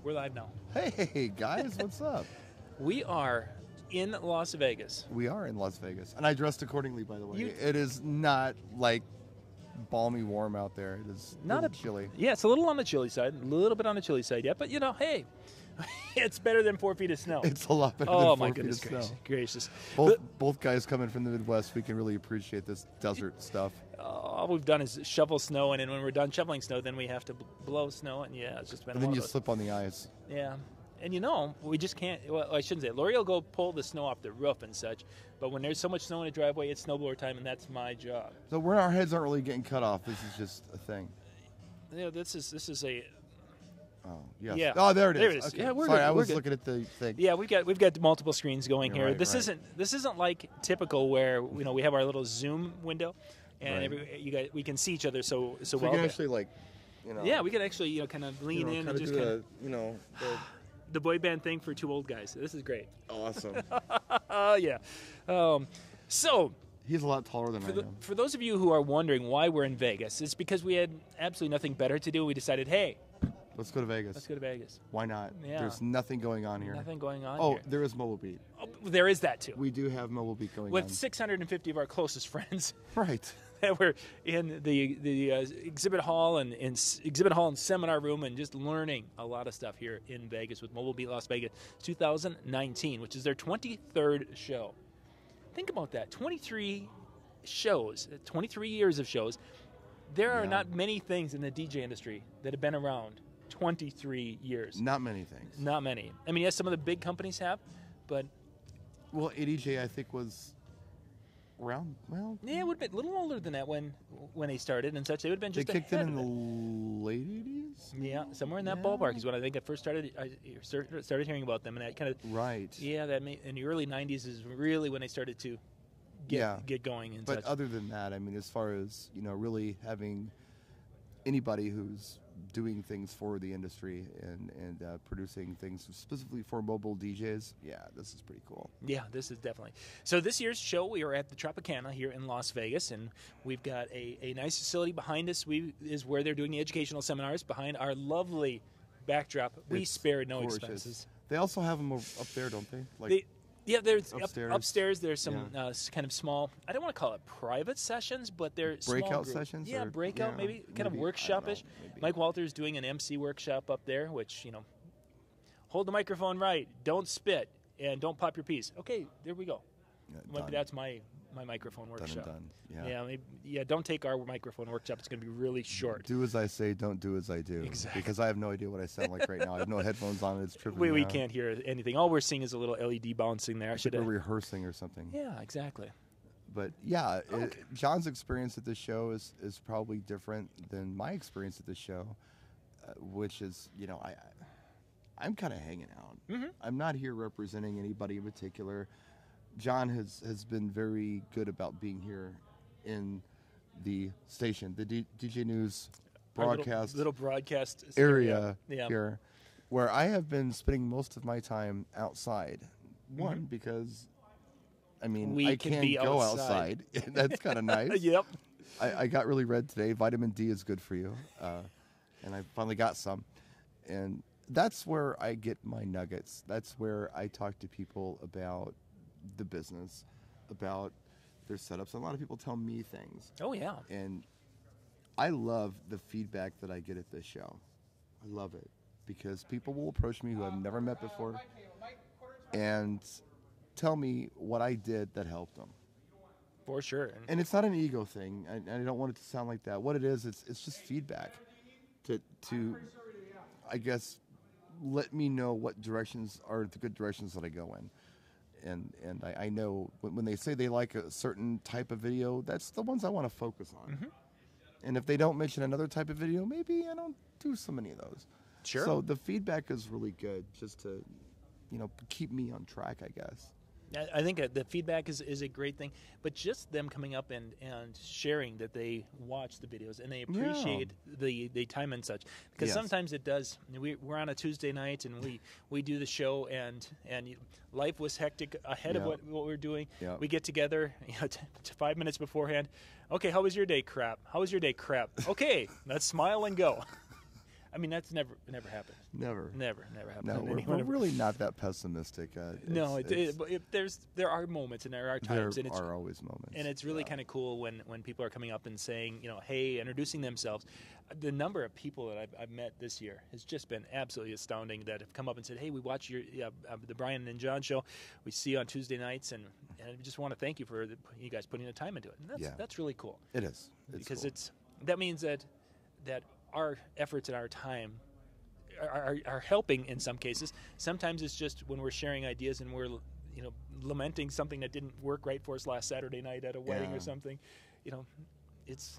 We're live now. Hey, guys, what's up? We are in Las Vegas. We are in Las Vegas. And I dressed accordingly, by the way. It is not like balmy warm out there. It is not chilly. Yeah, it's a little on the chilly side. A little bit on the chilly side, yeah. But, you know, hey, it's better than 4 feet of snow. It's a lot better than 4 feet of snow. Gracious. Both guys coming from the Midwest, we can really appreciate this desert stuff. All we've done is shovel snow, and then when we're done shoveling snow, then we have to blow snow, and yeah, it's just been. And then you slip on the ice. Yeah, and you know we just can't. Well, I shouldn't say. Lori will go pull the snow off the roof and such, but when there's so much snow in the driveway, it's snowblower time, and that's my job. So when our heads aren't really getting cut off, this is just a thing. Yeah, this is a. Oh yes. Yeah. Oh, there it is. There it is. Okay. Yeah, we're Sorry, good. I was good. looking at the thing. Yeah, we've got multiple screens going here. Right, this isn't like typical where we have our little Zoom window, and we can see each other so we well. can actually Yeah, we can actually kind of lean in and just kind of the boy band thing for two old guys. This is great. Awesome. Yeah. So. He's a lot taller than I am. For those of you who are wondering why we're in Vegas, it's because we had absolutely nothing better to do. We decided, hey, let's go to Vegas. Let's go to Vegas. Why not? Yeah. There's nothing going on here. Nothing going on here. here. There is Mobile Beat. Oh, there is that, too. We do have Mobile Beat going on. With 650 of our closest friends. Right. That were in the exhibit hall and seminar room and just learning a lot of stuff here in Vegas with Mobile Beat Las Vegas 2019, which is their 23rd show. Think about that. 23 shows, 23 years of shows. There are not many things in the DJ industry that have been around 23 years. Not many things. Not many. I mean, yes, some of the big companies have, but... Well, ADJ, I think, was around, yeah, it would have been a little older than that when they started and such. They would have been just They kicked in ahead in of the late 80s? Yeah, somewhere in that ballpark is when I think I first started hearing about them. And that kind of... Right. Yeah, in the early 90s is really when they started to get going and but such. Other than that, I mean, as far as really having anybody who's doing things for the industry and producing things specifically for mobile DJs, this is pretty cool. Yeah, this is definitely. So this year's show, we are at the Tropicana here in Las Vegas, and we've got a nice facility behind us. Is where they're doing the educational seminars behind our lovely backdrop. We spared no expenses. They also have them up there, don't they? There's upstairs. Upstairs there's some kind of small, I don't want to call it private sessions, but they're breakout sessions? Yeah, breakout, maybe kind of workshop-ish. Mike Walter's doing an MC workshop up there, which, hold the microphone right, don't spit, and don't pop your piece. Okay, there we go. Maybe that's my microphone workshop. Done. Don't take our microphone workshop. It's going to be really short. Do as I say, don't do as I do. Exactly. Because I have no idea what I sound like right now. I have no headphones on. It's tripping we can't hear anything. All we're seeing is a little LED bouncing there. We're rehearsing or something. Yeah, exactly. But John's experience at this show is probably different than my experience at this show, which is, I'm kind of hanging out. Mm-hmm. I'm not here representing anybody in particular. John has been very good about being here in the station, the DJ News broadcast little broadcast area here, where I have been spending most of my time outside. One, because I can't go outside. That's kind of nice. Yep. I got really red today. Vitamin D is good for you, and I finally got some, and that's where I get my nuggets. That's where I talk to people about the business, about their setups. A lot of people tell me things. Oh, yeah. And I love the feedback that I get at this show. I love it because people will approach me who I've never met before and tell me what I did that helped them. For sure. And it's not an ego thing. I don't want it to sound like that. What it is, it's just feedback to I guess, let me know what directions are the good directions that I go in. And I know when they say they like a certain type of video, that's the ones I want to focus on. Mm-hmm. And if they don't mention another type of video, maybe I don't do so many of those. Sure. So the feedback is really good just to, keep me on track, I guess. I think the feedback is a great thing, but just them coming up and sharing that they watch the videos and they appreciate the time and such. Because sometimes it does. We're on a Tuesday night and we do the show and life was hectic ahead of what we're doing. Yeah. We get together 5 minutes beforehand. Okay, how was your day? Crap. How was your day? Crap. Okay, let's smile and go. I mean, that's never happened. Never happened. No, we're really not that pessimistic. No, there are moments and there are times. There are always moments. And it's really kind of cool when people are coming up and saying, hey, introducing themselves. The number of people that I've met this year has just been absolutely astounding that have come up and said, hey, we watch the Brian and John show. We see you on Tuesday nights, and I just want to thank you for you guys putting the time into it. And that's really cool. It is. Because cool. that means that our efforts and our time are helping in some cases. Sometimes it's just when we're sharing ideas and we're lamenting something that didn't work right for us last Saturday night at a wedding or something. It's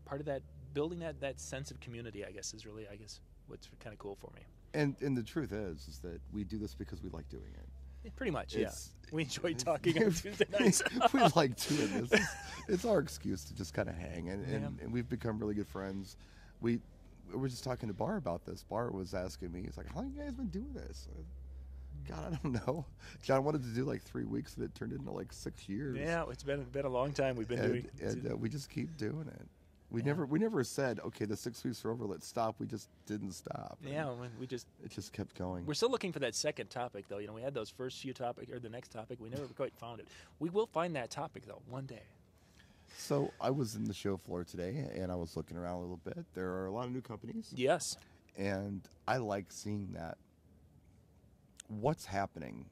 part of that building that sense of community, I guess, is really what's kind of cool for me. And the truth is that we do this because we like doing it. Pretty much, yeah. We enjoy talking on Tuesday nights. We like doing this. It's our excuse to just kind of hang, and we've become really good friends. We were just talking to Bar about this. Bar was asking me, he's like, how long have you guys been doing this? God, I don't know. John wanted to do like 3 weeks, and it turned into like 6 years. Yeah, it's been a long time we've been doing it. And we just keep doing it. We never said, okay, the 6 weeks are over, let's stop. We just didn't stop. Yeah, it just kept going. We're still looking for that second topic, though. We had those first few topics, or the next topic. We never quite found it. We will find that topic, though, one day. So I was in the show floor today, and I was looking around a little bit. There are a lot of new companies. Yes. And I like seeing that. What's happening,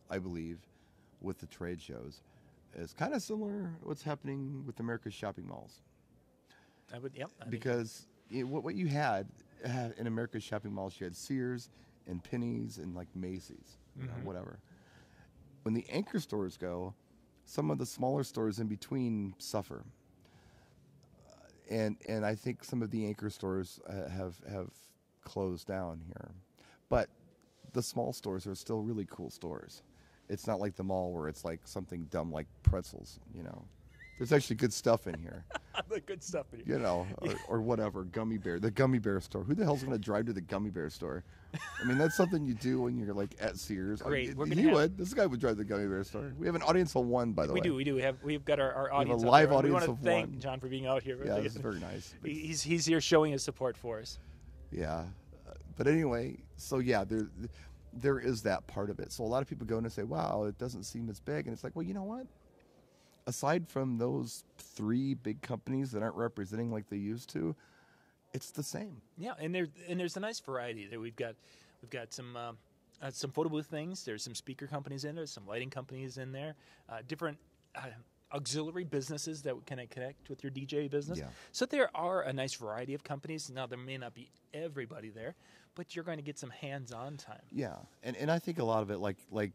I believe, with the trade shows is kind of similar to what's happening with America's shopping malls. Because what you had in America's shopping malls, you had Sears and Penny's and like Macy's, whatever. When the anchor stores go, some of the smaller stores in between suffer. And I think some of the anchor stores have closed down here. But the small stores are still really cool stores. It's not like the mall where it's like something dumb like pretzels, There's actually good stuff in here. The good stuff in here. Or whatever, gummy bear. The gummy bear store. Who the hell's going to drive to the gummy bear store? I mean, that's something you do when you're like at Sears. Great. This guy would drive to the gummy bear store. We have an audience of one, by the way. We do. We've got our audience. We have a live audience of one. We want to thank John for being out here. Yeah, this is very nice. He's here showing his support for us. Yeah. But anyway, so yeah, there is that part of it. So a lot of people go in and say, wow, it doesn't seem as big. And it's like, well, you know what? Aside from those 3 big companies that aren't representing like they used to, it's the same. Yeah, and there's a nice variety there. We've got some photo booth things. There's some speaker companies in there, some lighting companies in there, different auxiliary businesses that can connect with your DJ business. Yeah. So there are a nice variety of companies. Now there may not be everybody there, but you're going to get some hands-on time. Yeah, and I think a lot of it like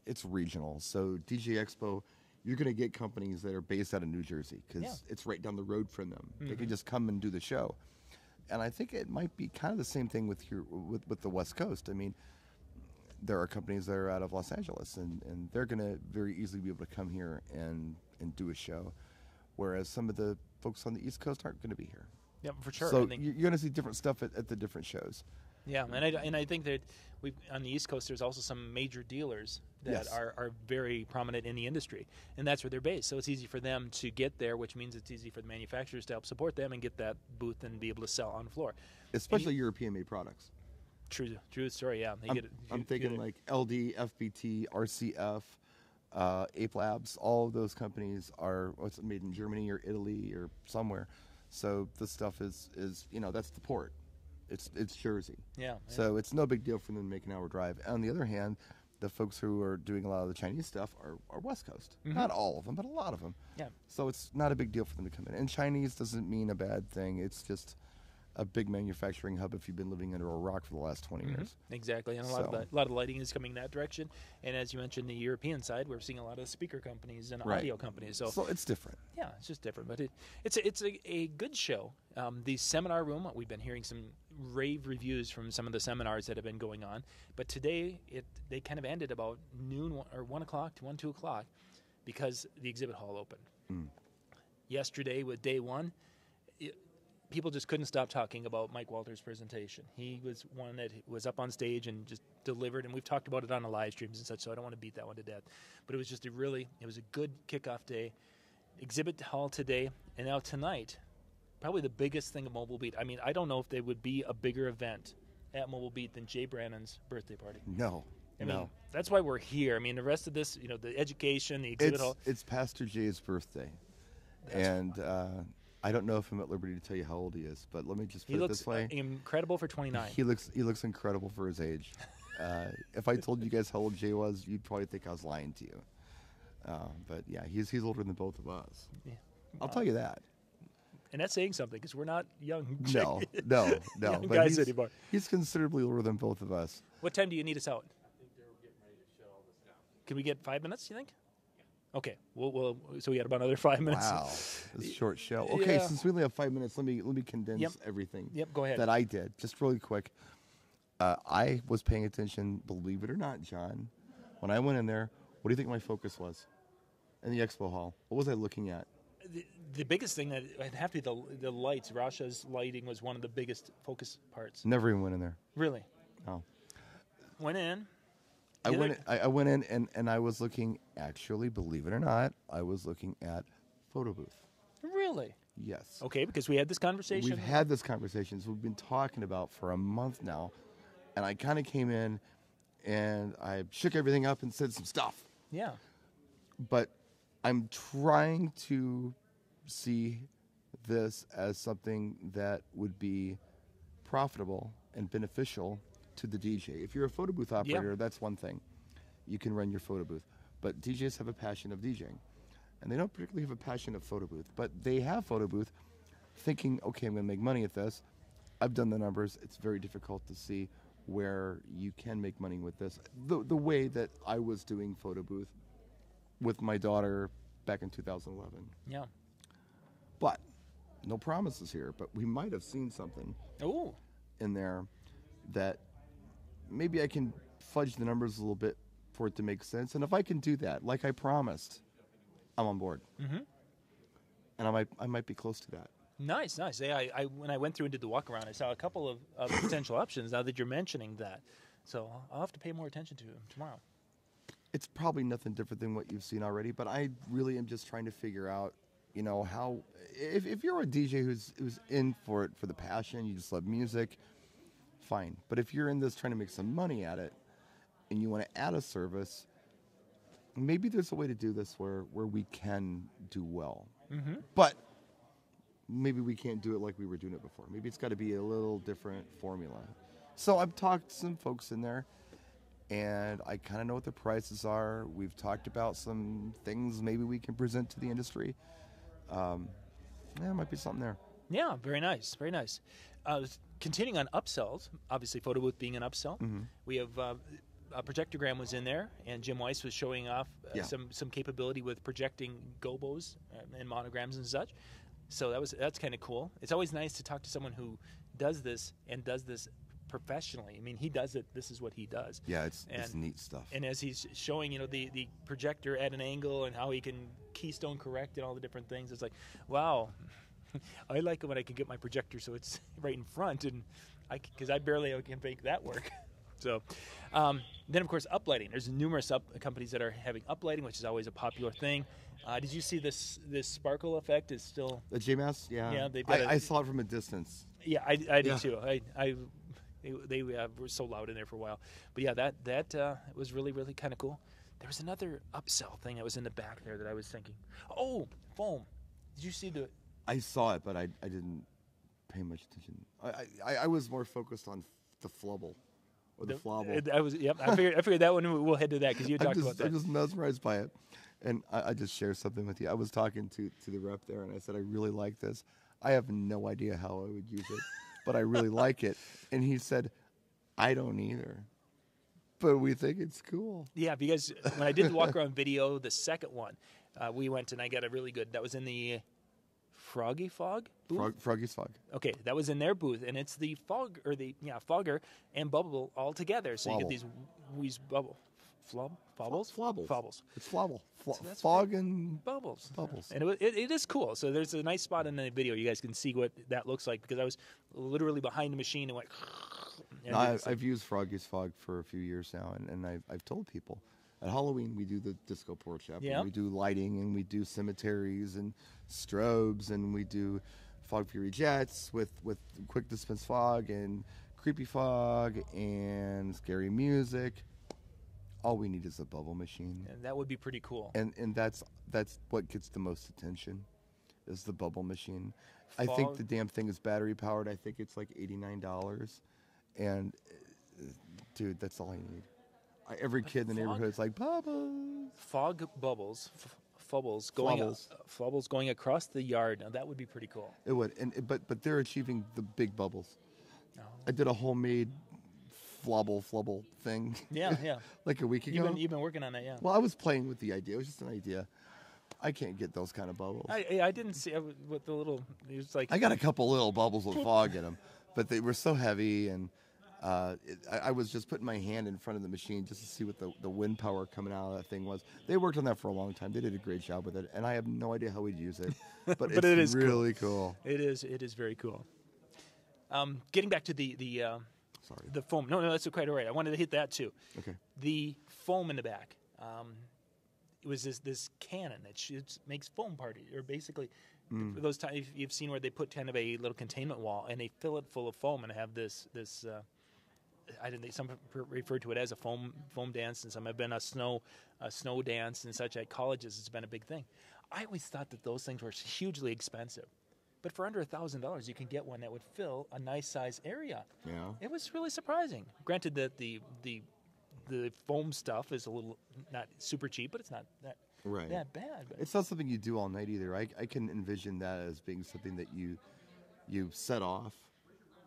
it's regional. So DJ Expo, you're going to get companies that are based out of New Jersey because it's right down the road from them. They can just come and do the show. And I think it might be kind of the same thing with the West Coast. I mean, there are companies that are out of Los Angeles, and they're going to very easily be able to come here and do a show, whereas some of the folks on the East Coast aren't going to be here. Yeah, for sure. So you're going to see different stuff at the different shows. Yeah, and I think that on the East Coast, there's also some major dealers that are very prominent in the industry, and that's where they're based. So it's easy for them to get there, which means it's easy for the manufacturers to help support them and get that booth and be able to sell on the floor. Especially European-made products. True story, yeah. I'm thinking like LD, FBT, RCF, Ape Labs, all of those companies are made in Germany or Italy or somewhere. So this stuff is that's the port. It's Jersey. Yeah. So it's no big deal for them to make an hour drive. On the other hand, the folks who are doing a lot of the Chinese stuff are West Coast. Not all of them, but a lot of them. Yeah. So it's not a big deal for them to come in. And Chinese doesn't mean a bad thing. It's just a big manufacturing hub if you've been living under a rock for the last 20 years. Exactly, and a lot of lighting is coming that direction. And as you mentioned, the European side, we're seeing a lot of speaker companies and audio companies. So it's different. Yeah, it's just different, but it's a good show. The seminar room, we've been hearing some rave reviews from some of the seminars that have been going on. But today, they kind of ended about noon or 1 o'clock to 2 o'clock because the exhibit hall opened. Yesterday with day one, people just couldn't stop talking about Mike Walters' presentation. He was one that was up on stage and just delivered, and we've talked about it on the live streams and such, so I don't want to beat that one to death. But it was just it was a good kickoff day. Exhibit hall today, and now tonight, probably the biggest thing at Mobile Beat. I mean, I don't know if there would be a bigger event at Mobile Beat than Jay Brannon's birthday party. No. I mean, that's why we're here. I mean, the rest of this, you know, the education, the exhibit hall. It's Pastor Jay's birthday. And I don't know if I'm at liberty to tell you how old he is, but let me just put it this way. He looks incredible for 29. He looks incredible for his age. If I told you guys how old Jay was, you'd probably think I was lying to you. But yeah, he's older than both of us. Yeah. I'll tell you that. And that's saying something because we're not young. No. Young but guys anymore. He's considerably older than both of us. What time do you need us out? I think they're getting ready to shut all this down. Can we get 5 minutes, you think? Yeah. Okay. So we got about another 5 minutes. Wow. It's a short show. Okay, since we only have 5 minutes, let me condense everything go ahead. that I did. Just really quick. I was paying attention, believe it or not, John. When I went in there, what do you think my focus was in the expo hall? What was I looking at? The biggest thing that would have to be the lights. Rasha's lighting was one of the biggest focus parts. Never even went in there. Really? No. Went in. I went in and I was looking, actually, believe it or not, I was looking at photo booth. Really? Yes. Okay, because we had this conversation. We've had this conversation, so we've been talking about for a month now. And I kind of came in and I shook everything up and said some stuff. Yeah. But I'm trying to see this as something that would be profitable and beneficial to the DJ. If you're a photo booth operator, that's one thing. You can run your photo booth. But DJs have a passion of DJing. And they don't particularly have a passion of photo booth. But they have photo booth thinking, okay, I'm going to make money at this. I've done the numbers. It's very difficult to see where you can make money with this. The way that I was doing photo booth with my daughter back in 2011. Yeah. But no promises here, but we might have seen something in there that maybe I can fudge the numbers a little bit for it to make sense. And if I can do that, like I promised, I'm on board. Mm-hmm. And I might be close to that. Nice. Yeah, when I went through and did the walk around, I saw a couple of potential options now that you're mentioning that. So I'll have to pay more attention to them tomorrow. It's probably nothing different than what you've seen already, but I really am just trying to figure out, you know, how if you're a DJ who's in for it for the passion, you just love music, fine. But if you're in this trying to make some money at it and you want to add a service, maybe there's a way to do this where we can do well. Mm-hmm. But maybe we can't do it like we were doing it before. Maybe it's got to be a little different formula. So I've talked to some folks in there, and I kind of know what the prices are. We've talked about some things maybe we can present to the industry. There might be something there. Yeah, very nice, very nice. Continuing on upsells, obviously photo booth being an upsell, we have Projectogram was in there, and Jim Weiss was showing off some capability with projecting gobos and monograms and such. So that's kind of cool. It's always nice to talk to someone who does this and does this professionally. I mean, he does it. This is what he does. Yeah, it's neat stuff. And as he's showing, you know, the projector at an angle and how he can keystone correct and all the different things, it's like, wow. I like it when I can get my projector so it's right in front, and because I barely can make that work. So, then of course uplighting. There's numerous companies that are having uplighting, which is always a popular thing. Did you see this sparkle effect is still the JMass? Yeah. Yeah, I saw it from a distance. Yeah, I did too. They were so loud in there for a while, but yeah, that was really kind of cool. There was another upsell thing that was in the back there that I was thinking. Oh, foam. Did you see the? I saw it, but I didn't pay much attention. I was more focused on the flubble. Or the flobble. I figured that one we'll head to that because you talked about that. I'm just mesmerized by it. And I just share something with you. I was talking to the rep there, and I said, I really like this. I have no idea how I would use it, but I really like it. And he said, I don't either. But we think it's cool. Yeah, because when I did the walk-around video, the second one, we went and I got a really good, that was in the Froggy Fog booth? Froggy's Fog. Okay, that was in their booth, and it's the fogger and bubble all together. So you get these wheeze bubble. Flobbles? Flobbles. It's flobble. That's Fog and bubbles. Bubbles. And it is cool. So there's a nice spot in the video. You guys can see what that looks like because I was literally behind the machine and went. I've used Froggy's Fog for a few years now, and I've told people. At Halloween, we do the disco porch up. Yeah. We do lighting, and we do cemeteries and strobes, and we do fog fury jets with quick dispense fog and creepy fog and scary music. All we need is a bubble machine, And that would be pretty cool. and that's what gets the most attention, is the bubble machine. I think the damn thing is battery powered. I think it's like $89, and dude, that's all I need. Every kid in the neighborhood is like bubbles. Fog bubbles, fubbles going across the yard. Now that would be pretty cool. It would, but they're achieving the big bubbles. Oh. I did a homemade flubble thing. Yeah. like a week ago. You've been working on that, yeah. Well, I was playing with the idea. It was just an idea. I can't get those kind of bubbles. I didn't see what the little. It was like I got a couple little bubbles with fog in them, but they were so heavy, and I was just putting my hand in front of the machine just to see what the wind power coming out of that thing was. They worked on that for a long time. They did a great job with it, and I have no idea how we'd use it, but it it's is really cool. It is very cool. Getting back to the Sorry. the foam. No, that's quite all right. I wanted to hit that too. Okay. The foam in the back. It was this cannon that makes foam party, or basically those times you've seen where they put kind of a little containment wall and they fill it full of foam and have this. I didn't think some refer to it as a foam dance, and some have been a snow dance and such. At colleges, it's been a big thing. I always thought that those things were hugely expensive, but for under $1,000, you can get one that would fill a nice size area. Yeah. It was really surprising. Granted that the foam stuff is a little not super cheap, but it's not that bad. But It's not something you do all night either. I can envision that as being something that you set off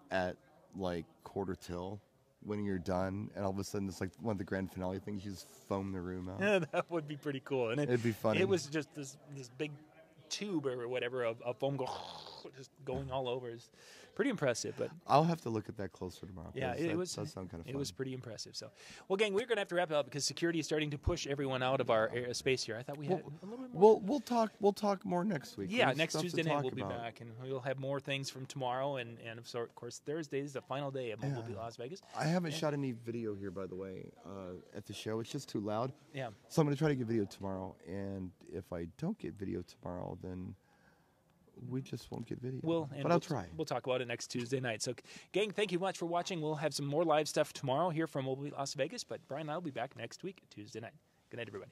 at like quarter till when you're done, and all of a sudden it's like one of the grand finale things. You just foam the room out. yeah, that would be pretty cool. And It'd be funny. It was just this big tube or whatever of foam just going all over. It's pretty impressive. But I'll have to look at that closer tomorrow. yeah, That does sound kind of fun. It was pretty impressive. So, well, gang, we're gonna have to wrap it up because security is starting to push everyone out of our space here. I thought we had a little bit more. We'll talk more next week. Yeah, There's next stuff to Tuesday night talk we'll be about. back, and we'll have more things from tomorrow, and of course Thursday is the final day of Mobile Beat Las Vegas. I haven't shot any video here, by the way, at the show. It's just too loud. Yeah. So I'm going to try to get video tomorrow, and if I don't get video tomorrow, then we just won't get video. I'll try. We'll talk about it next Tuesday night. So, gang, thank you much for watching. We'll have some more live stuff tomorrow here from Mobile Beat Las Vegas, but Brian and I will be back next week, Tuesday night. Good night, everybody.